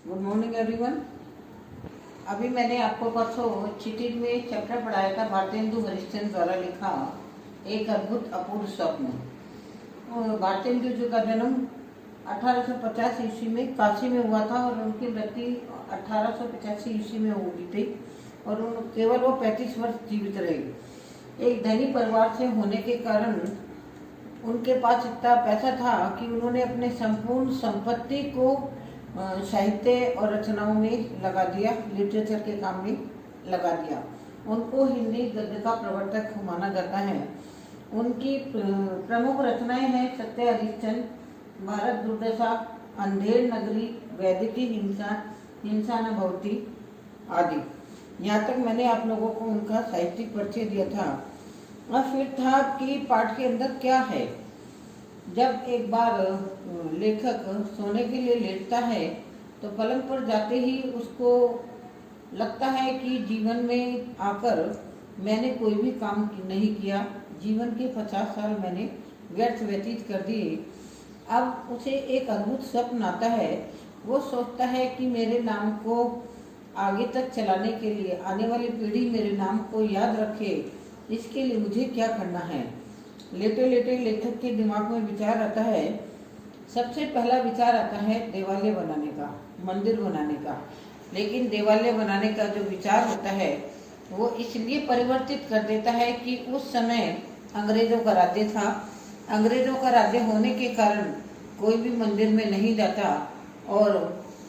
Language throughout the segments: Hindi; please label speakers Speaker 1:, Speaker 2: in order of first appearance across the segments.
Speaker 1: Good morning everyone. अभी मैंने आपको परसों चिटिन में चैप्टर पढ़ाया था भारतेंदु हरिश्चंद्र द्वारा लिखा एक अद्भुत अपूर्व स्वप्न। भारतेंदु जी का जन्म 1850 ईस्वी में काशी में हुआ था और उनकी मृत्यु 1885 ईस्वी में हुई थी और केवल वो 35 वर्ष जीवित रहे। एक धनी परिवार से होने के कारण उनके पास इतना पैसा था कि उन्होंने अपने संपूर्ण संपत्ति को साहित्य और रचनाओं में लगा दिया, लिटरेचर के काम में लगा दिया। उनको हिंदी गद्य का प्रवर्तक माना जाता है। उनकी प्रमुख रचनाएं हैं सत्य हरिश्चंद्र, भारत दुर्दशा, अंधेर नगरी, वैदिकी हिंसा, हिंसा न भवती आदि। यहाँ तक मैंने आप लोगों को उनका साहित्यिक परिचय दिया था। और फिर था कि पाठ के अंदर क्या है। जब एक बार लेखक सोने के लिए लेटता है तो पलंग पर जाते ही उसको लगता है कि जीवन में आकर मैंने कोई भी काम नहीं किया, जीवन के 50 साल मैंने व्यर्थ व्यतीत कर दिए। अब उसे एक अद्भुत स्वप्न आता है। वो सोचता है कि मेरे नाम को आगे तक चलाने के लिए, आने वाली पीढ़ी मेरे नाम को याद रखे, इसके लिए मुझे क्या करना है। लेटे लेटे लेखक के दिमाग में विचार आता है। सबसे पहला विचार आता है देवालय बनाने का, मंदिर बनाने का। लेकिन देवालय बनाने का जो विचार होता है वो इसलिए परिवर्तित कर देता है कि उस समय अंग्रेजों का राज्य था। अंग्रेजों का राज्य होने के कारण कोई भी मंदिर में नहीं जाता और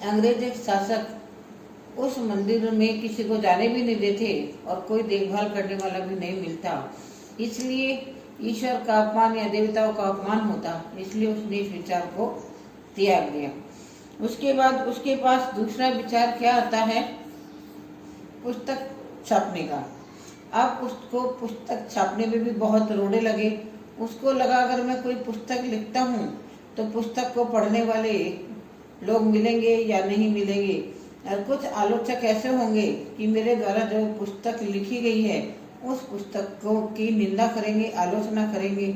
Speaker 1: अंग्रेज शासक उस मंदिर में किसी को जाने भी नहीं देते और कोई देखभाल करने वाला भी नहीं मिलता। इसलिए ईश्वर का अपमान या देवताओं का अपमान होता, इसलिए उसने इस विचार को त्याग दिया। उसके बाद उसके पास दूसरा विचार क्या आता है, पुस्तक छापने का। अब उसको पुस्तक छापने में भी बहुत रोड़े लगे। उसको लगा अगर मैं कोई पुस्तक लिखता हूँ तो पुस्तक को पढ़ने वाले लोग मिलेंगे या नहीं मिलेंगे, और कुछ आलोचक ऐसे होंगे कि मेरे द्वारा जो पुस्तक लिखी गई है उस पुस्तक को की निंदा करेंगे, आलोचना करेंगे,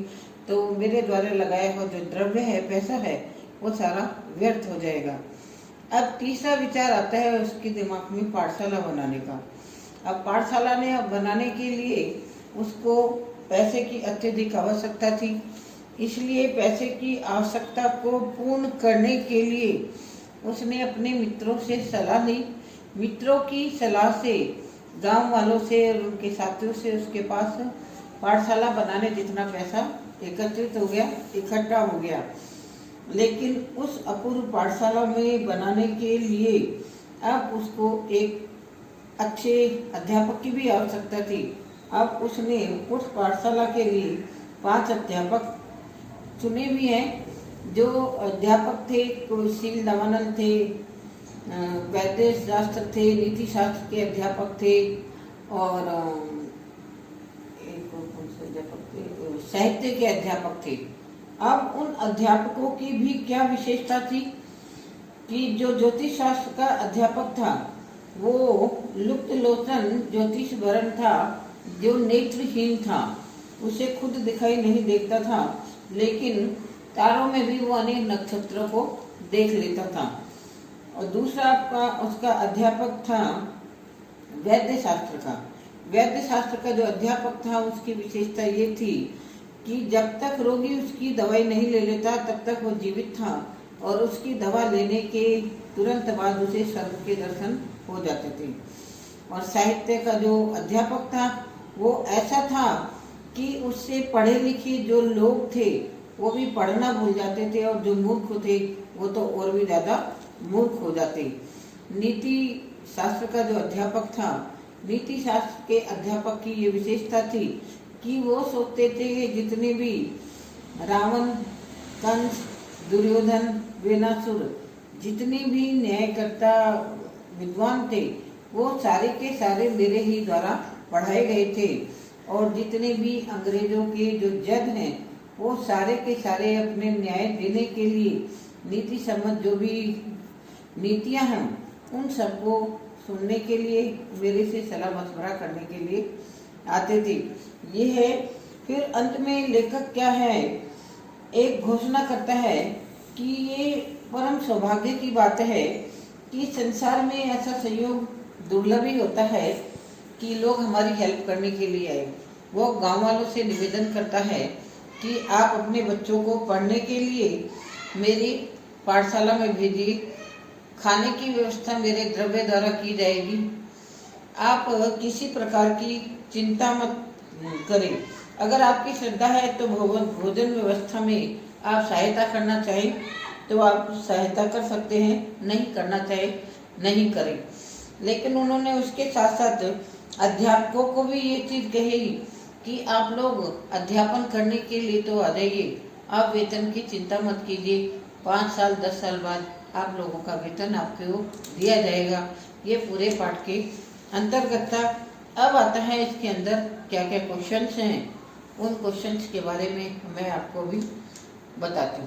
Speaker 1: तो मेरे द्वारा लगाया हुआ जो द्रव्य है, पैसा है, वो सारा व्यर्थ हो जाएगा। अब तीसरा विचार आता है उसके दिमाग में पाठशाला बनाने का। अब पाठशाला ने बनाने के लिए उसको पैसे की अत्यधिक आवश्यकता थी। इसलिए पैसे की आवश्यकता को पूर्ण करने के लिए उसने अपने मित्रों से सलाह ली। मित्रों की सलाह से, गांव वालों से और उनके साथियों से उसके पास पाठशाला बनाने जितना पैसा एकत्रित हो गया, इकट्ठा हो गया। लेकिन उस अपूर्व पाठशाला में बनाने के लिए अब उसको एक अच्छे अध्यापक की भी आवश्यकता थी। अब उसने उस पाठशाला के लिए 5 अध्यापक चुने भी हैं। जो अध्यापक थे कोई शील दवानंद थे, वैद्य शास्त्र थे, नीति शास्त्र के अध्यापक थे और एक कौन से अध्यापक थे, साहित्य के अध्यापक थे। अब उन अध्यापकों की भी क्या विशेषता थी कि जो ज्योतिष शास्त्र का अध्यापक था वो लुप्त लोचन ज्योतिष वरण था, जो नेत्रहीन था, उसे खुद दिखाई नहीं देखता था, लेकिन तारों में भी वो अनेक नक्षत्रों को देख लेता था। और दूसरा उसका अध्यापक था वैद्य शास्त्र का। वैद्य शास्त्र का जो अध्यापक था उसकी विशेषता ये थी कि जब तक रोगी उसकी दवाई नहीं ले लेता तब तक वो जीवित था और उसकी दवा लेने के तुरंत बाद उसे स्वर्ग के दर्शन हो जाते थे। और साहित्य का जो अध्यापक था वो ऐसा था कि उससे पढ़े लिखे जो लोग थे वो भी पढ़ना भूल जाते थे और जो मूर्ख थे वो तो और भी ज़्यादा मूर्ख हो जाते। नीति शास्त्र का जो अध्यापक था, नीति शास्त्र के अध्यापक की ये विशेषता थी कि वो सोचते थे कि जितने भी रावण, कंस, दुर्योधन, वेनासुर, जितने भी न्यायकर्ता विद्वान थे वो सारे के सारे मेरे ही द्वारा पढ़ाए गए थे। और जितने भी अंग्रेजों के जो जज हैं वो सारे के सारे अपने न्याय देने के लिए नीति सम्मत जो भी नीतियां हैं उन सबको सुनने के लिए, मेरे से सलाह मशवरा करने के लिए आते थे। ये है। फिर अंत में लेखक क्या है, एक घोषणा करता है कि ये परम सौभाग्य की बात है कि संसार में ऐसा संयोग दुर्लभ ही होता है कि लोग हमारी हेल्प करने के लिए आए। वो गांव वालों से निवेदन करता है कि आप अपने बच्चों को पढ़ने के लिए मेरी पाठशाला में भेजिए, खाने की व्यवस्था मेरे द्रव्य द्वारा की जाएगी, आप किसी प्रकार की चिंता मत करें। अगर आपकी श्रद्धा है तो भोजन व्यवस्था में आप सहायता करना चाहें तो आप सहायता कर सकते हैं, नहीं करना चाहे नहीं करें। लेकिन उन्होंने उसके साथ साथ अध्यापकों को भी ये चीज़ कही कि आप लोग अध्यापन करने के लिए तो आ जाइए, आप वेतन की चिंता मत कीजिए, 5 साल 10 साल बाद आप लोगों का वेतन आपको दिया जाएगा। ये पूरे पाठ के अंतर्गत था। अब आता है इसके अंदर क्या क्या क्वेश्चंस हैं, उन क्वेश्चंस के बारे में मैं आपको भी बताती हूँ।